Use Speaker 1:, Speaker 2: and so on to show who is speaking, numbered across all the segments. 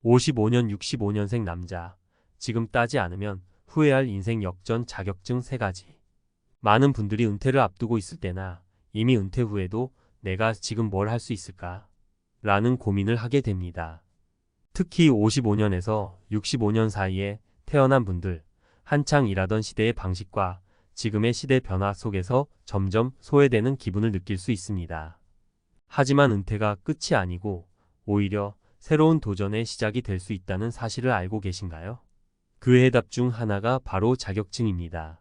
Speaker 1: 55년 65년생 남자. 지금 따지 않으면 후회할 인생 역전 자격증 3가지. 많은 분들이 은퇴를 앞두고 있을 때나 이미 은퇴 후에도 내가 지금 뭘 할 수 있을까? 라는 고민을 하게 됩니다. 특히 55년에서 65년 사이에 태어난 분들, 한창 일하던 시대의 방식과 지금의 시대 변화 속에서 점점 소외되는 기분을 느낄 수 있습니다. 하지만 은퇴가 끝이 아니고 오히려 새로운 도전의 시작이 될 수 있다는 사실을 알고 계신가요? 그 해답 중 하나가 바로 자격증입니다.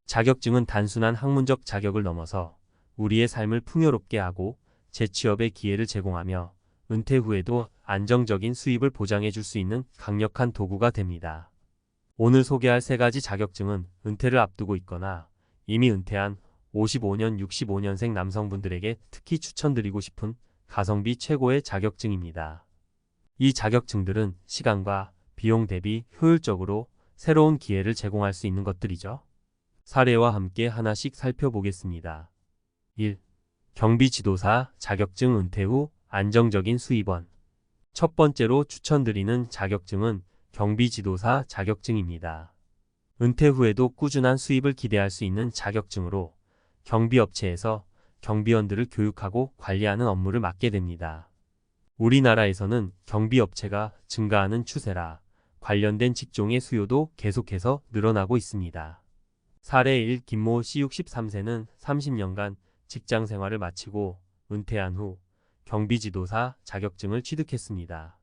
Speaker 1: 자격증은 단순한 학문적 자격을 넘어서 우리의 삶을 풍요롭게 하고 재취업의 기회를 제공하며 은퇴 후에도 안정적인 수입을 보장해 줄 수 있는 강력한 도구가 됩니다. 오늘 소개할 3가지 자격증은 은퇴를 앞두고 있거나 이미 은퇴한 55년, 65년생 남성분들에게 특히 추천드리고 싶은 가성비 최고의 자격증입니다. 이 자격증들은 시간과 비용 대비 효율적으로 새로운 기회를 제공할 수 있는 것들이죠. 사례와 함께 하나씩 살펴보겠습니다. 1. 경비지도사 자격증 은퇴 후 안정적인 수입원. 첫 번째로 추천드리는 자격증은 경비지도사 자격증입니다. 은퇴 후에도 꾸준한 수입을 기대할 수 있는 자격증으로 경비업체에서 경비원들을 교육하고 관리하는 업무를 맡게 됩니다. 우리나라에서는 경비업체가 증가하는 추세라 관련된 직종의 수요도 계속해서 늘어나고 있습니다. 사례 1. 김모 씨 63세는 30년간 직장 생활을 마치고 은퇴한 후 경비지도사 자격증을 취득했습니다.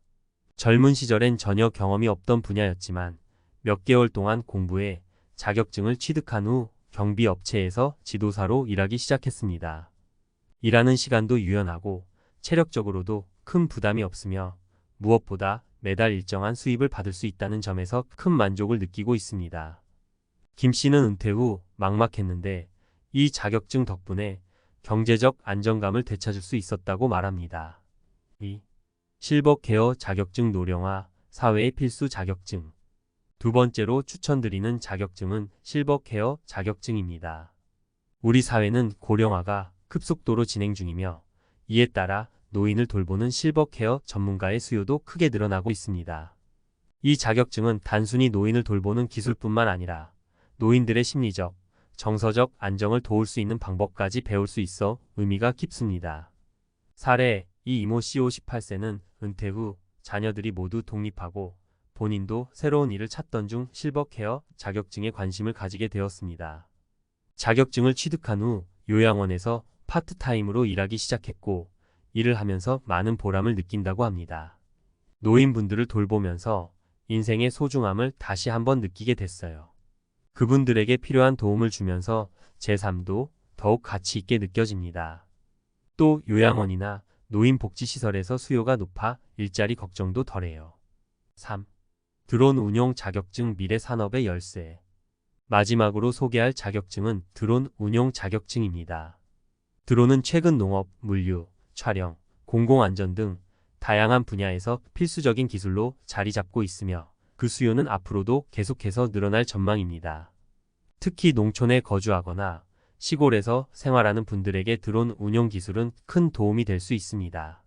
Speaker 1: 젊은 시절엔 전혀 경험이 없던 분야였지만 몇 개월 동안 공부해 자격증을 취득한 후 경비업체에서 지도사로 일하기 시작했습니다. 일하는 시간도 유연하고 체력적으로도 큰 부담이 없으며 무엇보다 매달 일정한 수입을 받을 수 있다는 점에서 큰 만족을 느끼고 있습니다. 김 씨는 은퇴 후 막막했는데 이 자격증 덕분에 경제적 안정감을 되찾을 수 있었다고 말합니다. 2. 실버 케어 자격증 노령화 사회의 필수 자격증. 두 번째로 추천드리는 자격증은 실버 케어 자격증입니다. 우리 사회는 고령화가 급속도로 진행 중이며 이에 따라 노인을 돌보는 실버 케어 전문가의 수요도 크게 늘어나고 있습니다. 이 자격증은 단순히 노인을 돌보는 기술뿐만 아니라 노인들의 심리적, 정서적 안정을 도울 수 있는 방법까지 배울 수 있어 의미가 깊습니다. 사례 이 이모 씨 58세는 은퇴 후 자녀들이 모두 독립하고 본인도 새로운 일을 찾던 중 실버 케어 자격증에 관심을 가지게 되었습니다. 자격증을 취득한 후 요양원에서 파트타임으로 일하기 시작했고 일을 하면서 많은 보람을 느낀다고 합니다. 노인분들을 돌보면서 인생의 소중함을 다시 한번 느끼게 됐어요. 그분들에게 필요한 도움을 주면서 제 삶도 더욱 가치 있게 느껴집니다. 또 요양원이나 노인복지시설에서 수요가 높아 일자리 걱정도 덜해요. 3. 드론 운용 자격증 미래 산업의 열쇠. 마지막으로 소개할 자격증은 드론 운용 자격증입니다. 드론은 최근 농업, 물류, 촬영, 공공안전 등 다양한 분야에서 필수적인 기술로 자리 잡고 있으며 그 수요는 앞으로도 계속해서 늘어날 전망입니다. 특히 농촌에 거주하거나 시골에서 생활하는 분들에게 드론 운용 기술은 큰 도움이 될 수 있습니다.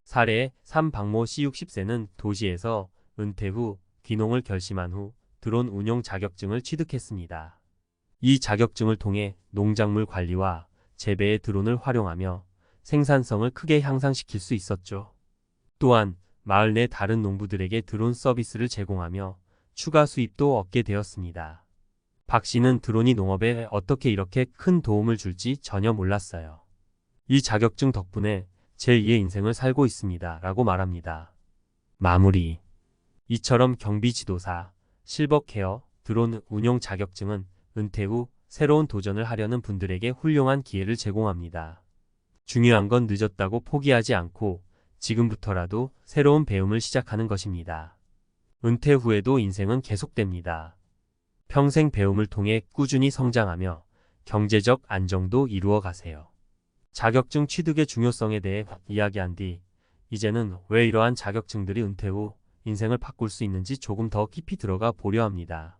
Speaker 1: 사례 3. 박모 씨 60세는 도시에서 은퇴 후 귀농을 결심한 후 드론 운용 자격증을 취득했습니다. 이 자격증을 통해 농작물 관리와 재배에 드론을 활용하며 생산성을 크게 향상시킬 수 있었죠. 또한 마을 내 다른 농부들에게 드론 서비스를 제공하며 추가 수입도 얻게 되었습니다. 박 씨는 드론이 농업에 어떻게 이렇게 큰 도움을 줄지 전혀 몰랐어요. 이 자격증 덕분에 제2의 인생을 살고 있습니다. 라고 말합니다. 마무리. 이처럼 경비지도사, 실버케어, 드론 운용 자격증은 은퇴 후 새로운 도전을 하려는 분들에게 훌륭한 기회를 제공합니다. 중요한 건 늦었다고 포기하지 않고 지금부터라도 새로운 배움을 시작하는 것입니다. 은퇴 후에도 인생은 계속됩니다. 평생 배움을 통해 꾸준히 성장하며 경제적 안정도 이루어 가세요. 자격증 취득의 중요성에 대해 이야기한 뒤 이제는 왜 이러한 자격증들이 은퇴 후 인생을 바꿀 수 있는지 조금 더 깊이 들어가 보려 합니다.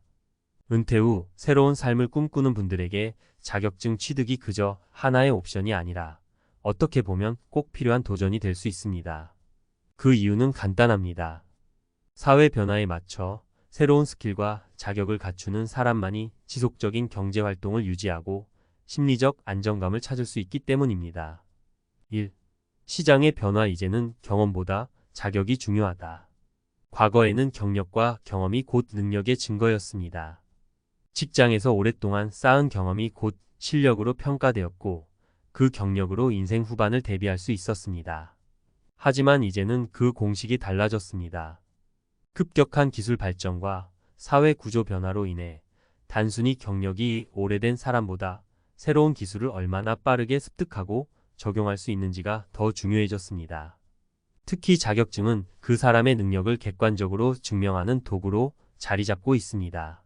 Speaker 1: 은퇴 후 새로운 삶을 꿈꾸는 분들에게 자격증 취득이 그저 하나의 옵션이 아니라 어떻게 보면 꼭 필요한 도전이 될 수 있습니다. 그 이유는 간단합니다. 사회 변화에 맞춰 새로운 스킬과 자격을 갖추는 사람만이 지속적인 경제 활동을 유지하고 심리적 안정감을 찾을 수 있기 때문입니다. 1. 시장의 변화. 이제는 경험보다 자격이 중요하다. 과거에는 경력과 경험이 곧 능력의 증거였습니다. 직장에서 오랫동안 쌓은 경험이 곧 실력으로 평가되었고 그 경력으로 인생 후반을 대비할 수 있었습니다. 하지만 이제는 그 공식이 달라졌습니다. 급격한 기술 발전과 사회 구조 변화로 인해 단순히 경력이 오래된 사람보다 새로운 기술을 얼마나 빠르게 습득하고 적용할 수 있는지가 더 중요해졌습니다. 특히 자격증은 그 사람의 능력을 객관적으로 증명하는 도구로 자리 잡고 있습니다.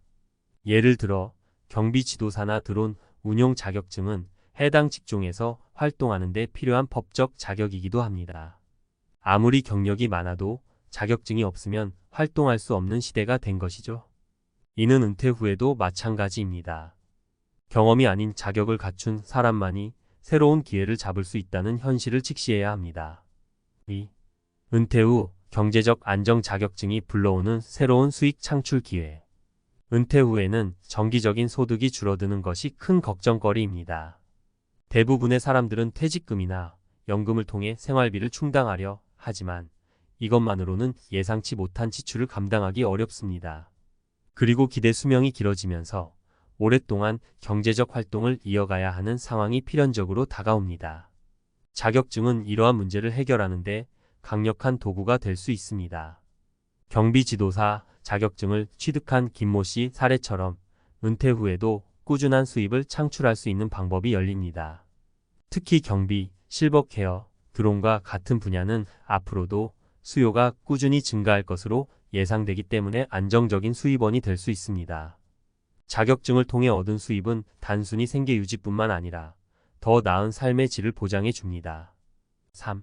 Speaker 1: 예를 들어 경비 지도사나 드론 운용 자격증은 해당 직종에서 활동하는 데 필요한 법적 자격이기도 합니다. 아무리 경력이 많아도 자격증이 없으면 활동할 수 없는 시대가 된 것이죠. 이는 은퇴 후에도 마찬가지입니다. 경험이 아닌 자격을 갖춘 사람만이 새로운 기회를 잡을 수 있다는 현실을 직시해야 합니다. 2. 은퇴 후 경제적 안정. 자격증이 불러오는 새로운 수익 창출 기회. 은퇴 후에는 정기적인 소득이 줄어드는 것이 큰 걱정거리입니다. 대부분의 사람들은 퇴직금이나 연금을 통해 생활비를 충당하려 하지만 이것만으로는 예상치 못한 지출을 감당하기 어렵습니다. 그리고 기대 수명이 길어지면서 오랫동안 경제적 활동을 이어가야 하는 상황이 필연적으로 다가옵니다. 자격증은 이러한 문제를 해결하는 데 강력한 도구가 될 수 있습니다. 경비지도사 자격증을 취득한 김모 씨 사례처럼 은퇴 후에도 꾸준한 수입을 창출할 수 있는 방법이 열립니다. 특히 경비, 실버케어, 드론과 같은 분야는 앞으로도 수요가 꾸준히 증가할 것으로 예상되기 때문에 안정적인 수입원이 될 수 있습니다. 자격증을 통해 얻은 수입은 단순히 생계 유지뿐만 아니라 더 나은 삶의 질을 보장해 줍니다. 3.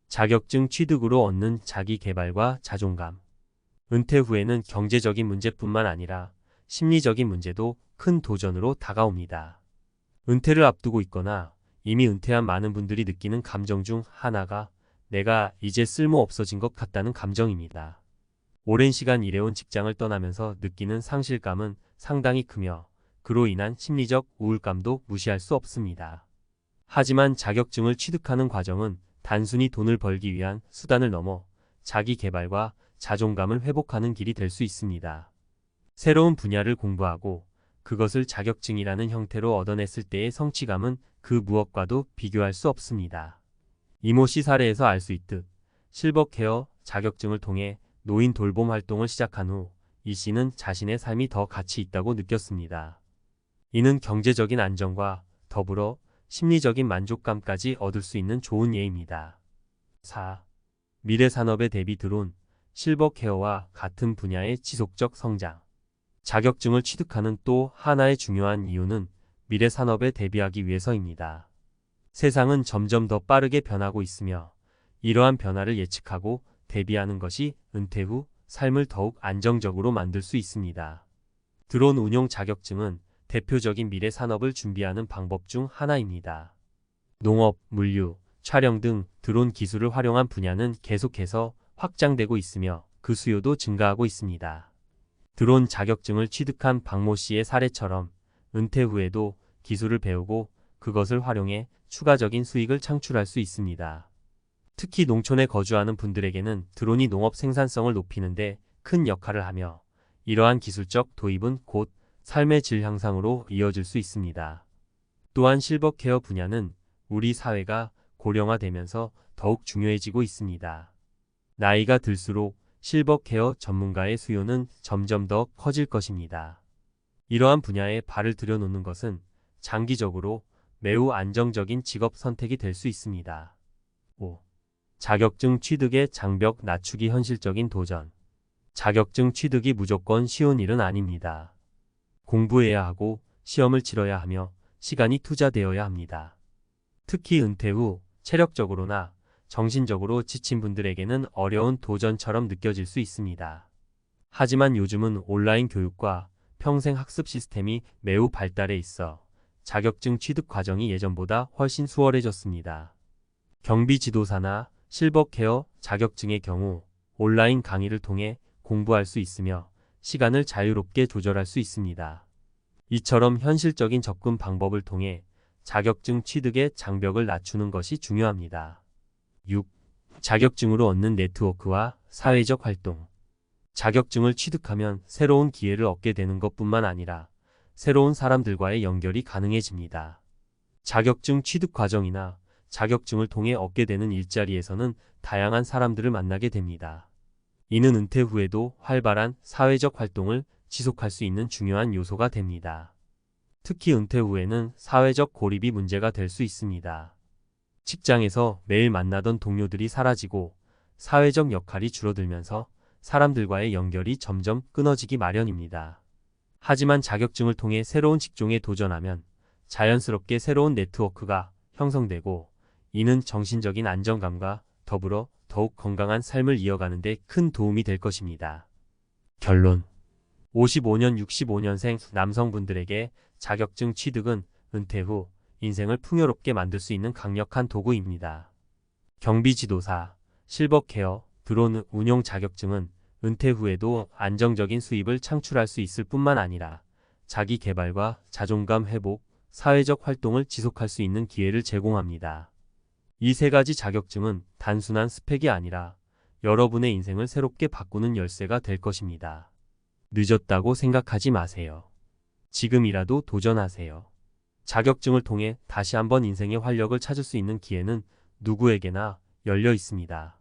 Speaker 1: 자격증 취득으로 얻는 자기 개발과 자존감. 은퇴 후에는 경제적인 문제뿐만 아니라 심리적인 문제도 큰 도전으로 다가옵니다. 은퇴를 앞두고 있거나 이미 은퇴한 많은 분들이 느끼는 감정 중 하나가 내가 이제 쓸모 없어진 것 같다는 감정입니다. 오랜 시간 일해온 직장을 떠나면서 느끼는 상실감은 상당히 크며 그로 인한 심리적 우울감도 무시할 수 없습니다. 하지만 자격증을 취득하는 과정은 단순히 돈을 벌기 위한 수단을 넘어 자기 개발과 자존감을 회복하는 길이 될 수 있습니다. 새로운 분야를 공부하고 그것을 자격증이라는 형태로 얻어냈을 때의 성취감은 그 무엇과도 비교할 수 없습니다. 이모 씨 사례에서 알 수 있듯 실버케어 자격증을 통해 노인 돌봄 활동을 시작한 후 이 씨는 자신의 삶이 더 가치 있다고 느꼈습니다. 이는 경제적인 안정과 더불어 심리적인 만족감까지 얻을 수 있는 좋은 예입니다. 4. 미래 산업의 대비. 드론, 실버케어와 같은 분야의 지속적 성장. 자격증을 취득하는 또 하나의 중요한 이유는 미래 산업에 대비하기 위해서입니다. 세상은 점점 더 빠르게 변하고 있으며 이러한 변화를 예측하고 대비하는 것이 은퇴 후 삶을 더욱 안정적으로 만들 수 있습니다. 드론 운용 자격증은 대표적인 미래 산업을 준비하는 방법 중 하나입니다. 농업, 물류, 촬영 등 드론 기술을 활용한 분야는 계속해서 확장되고 있으며 그 수요도 증가하고 있습니다. 드론 자격증을 취득한 박모 씨의 사례처럼 은퇴 후에도 기술을 배우고 그것을 활용해 추가적인 수익을 창출할 수 있습니다. 특히 농촌에 거주하는 분들에게는 드론이 농업 생산성을 높이는 데 큰 역할을 하며 이러한 기술적 도입은 곧 삶의 질 향상으로 이어질 수 있습니다. 또한 실버케어 분야는 우리 사회가 고령화되면서 더욱 중요해지고 있습니다. 나이가 들수록 실버케어 전문가의 수요는 점점 더 커질 것입니다. 이러한 분야에 발을 들여놓는 것은 장기적으로 매우 안정적인 직업 선택이 될 수 있습니다. 5. 자격증 취득의 장벽 낮추기. 현실적인 도전. 자격증 취득이 무조건 쉬운 일은 아닙니다. 공부해야 하고 시험을 치러야 하며 시간이 투자되어야 합니다. 특히 은퇴 후 체력적으로나 정신적으로 지친 분들에게는 어려운 도전처럼 느껴질 수 있습니다. 하지만 요즘은 온라인 교육과 평생 학습 시스템이 매우 발달해 있어 자격증 취득 과정이 예전보다 훨씬 수월해졌습니다. 경비 지도사나 실버케어 자격증의 경우 온라인 강의를 통해 공부할 수 있으며 시간을 자유롭게 조절할 수 있습니다. 이처럼 현실적인 접근 방법을 통해 자격증 취득의 장벽을 낮추는 것이 중요합니다. 6. 자격증으로 얻는 네트워크와 사회적 활동. 자격증을 취득하면 새로운 기회를 얻게 되는 것뿐만 아니라 새로운 사람들과의 연결이 가능해집니다. 자격증 취득 과정이나 자격증을 통해 얻게 되는 일자리에서는 다양한 사람들을 만나게 됩니다. 이는 은퇴 후에도 활발한 사회적 활동을 지속할 수 있는 중요한 요소가 됩니다. 특히 은퇴 후에는 사회적 고립이 문제가 될 수 있습니다. 직장에서 매일 만나던 동료들이 사라지고 사회적 역할이 줄어들면서 사람들과의 연결이 점점 끊어지기 마련입니다. 하지만 자격증을 통해 새로운 직종에 도전하면 자연스럽게 새로운 네트워크가 형성되고 이는 정신적인 안정감과 더불어 더욱 건강한 삶을 이어가는 데 큰 도움이 될 것입니다. 결론. 55년 65년생 남성분들에게 자격증 취득은 은퇴 후 인생을 풍요롭게 만들 수 있는 강력한 도구입니다. 경비지도사, 실버케어, 드론 운용 자격증은 은퇴 후에도 안정적인 수입을 창출할 수 있을 뿐만 아니라 자기 개발과 자존감 회복, 사회적 활동을 지속할 수 있는 기회를 제공합니다. 이 세 가지 자격증은 단순한 스펙이 아니라 여러분의 인생을 새롭게 바꾸는 열쇠가 될 것입니다. 늦었다고 생각하지 마세요. 지금이라도 도전하세요. 자격증을 통해 다시 한번 인생의 활력을 찾을 수 있는 기회는 누구에게나 열려 있습니다.